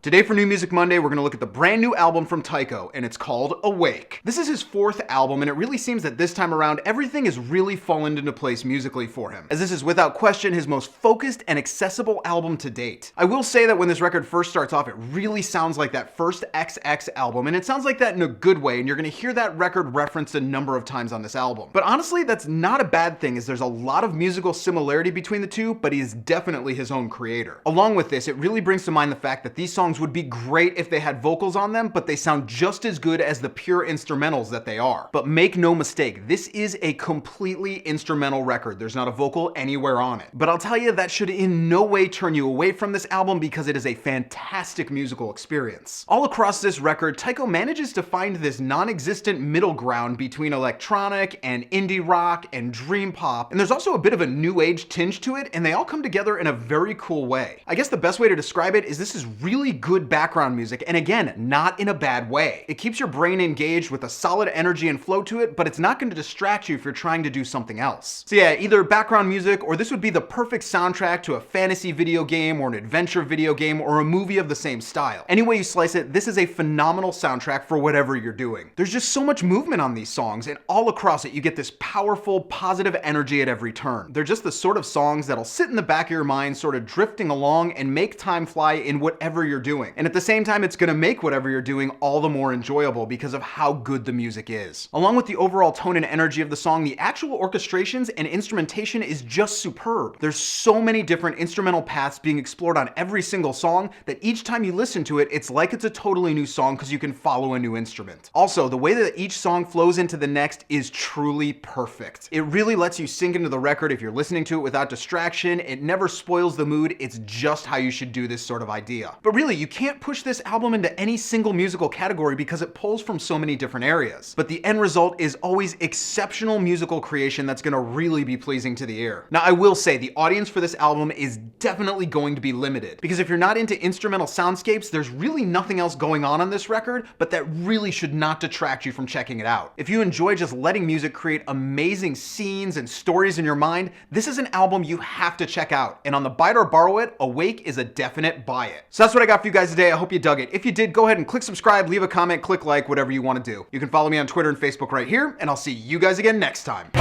Today for New Music Monday, we're going to look at the brand new album from Tycho, and it's called Awake. This is his fourth album, and it really seems that this time around, everything has really fallen into place musically for him, as this is without question his most focused and accessible album to date. I will say that when this record first starts off, it really sounds like that first XX album, and it sounds like that in a good way, and you're going to hear that record referenced a number of times on this album. But honestly, that's not a bad thing, as there's a lot of musical similarity between the two, but he is definitely his own creator. Along with this, it really brings to mind the fact that these songs would be great if they had vocals on them, but they sound just as good as the pure instrumentals that they are. But make no mistake, this is a completely instrumental record. There's not a vocal anywhere on it. But I'll tell you, that should in no way turn you away from this album because it is a fantastic musical experience. All across this record, Tycho manages to find this non-existent middle ground between electronic and indie rock and dream pop, and there's also a bit of a new age tinge to it, and they all come together in a very cool way. I guess the best way to describe it is this is really good background music, and again, not in a bad way. It keeps your brain engaged with a solid energy and flow to it, but it's not going to distract you if you're trying to do something else. So yeah, either background music, or this would be the perfect soundtrack to a fantasy video game or an adventure video game or a movie of the same style. Any way you slice it, this is a phenomenal soundtrack for whatever you're doing. There's just so much movement on these songs, and all across it you get this powerful, positive energy at every turn. They're just the sort of songs that'll sit in the back of your mind, sort of drifting along and make time fly in whatever you're doing. And at the same time, it's gonna make whatever you're doing all the more enjoyable because of how good the music is. Along with the overall tone and energy of the song, the actual orchestrations and instrumentation is just superb. There's so many different instrumental paths being explored on every single song that each time you listen to it, it's like it's a totally new song because you can follow a new instrument. Also, the way that each song flows into the next is truly perfect. It really lets you sink into the record if you're listening to it without distraction. It never spoils the mood. It's just how you should do this sort of idea. But really, you can't push this album into any single musical category because it pulls from so many different areas. But the end result is always exceptional musical creation that's gonna really be pleasing to the ear. Now, I will say the audience for this album is definitely going to be limited, because if you're not into instrumental soundscapes, there's really nothing else going on this record, but that really should not detract you from checking it out. If you enjoy just letting music create amazing scenes and stories in your mind, this is an album you have to check out. And on the buy it or borrow it, Awake is a definite buy it. So that's what I got for you guys today. I hope you dug it. If you did, go ahead and click subscribe, leave a comment, click like, whatever you want to do. You can follow me on Twitter and Facebook right here, and I'll see you guys again next time.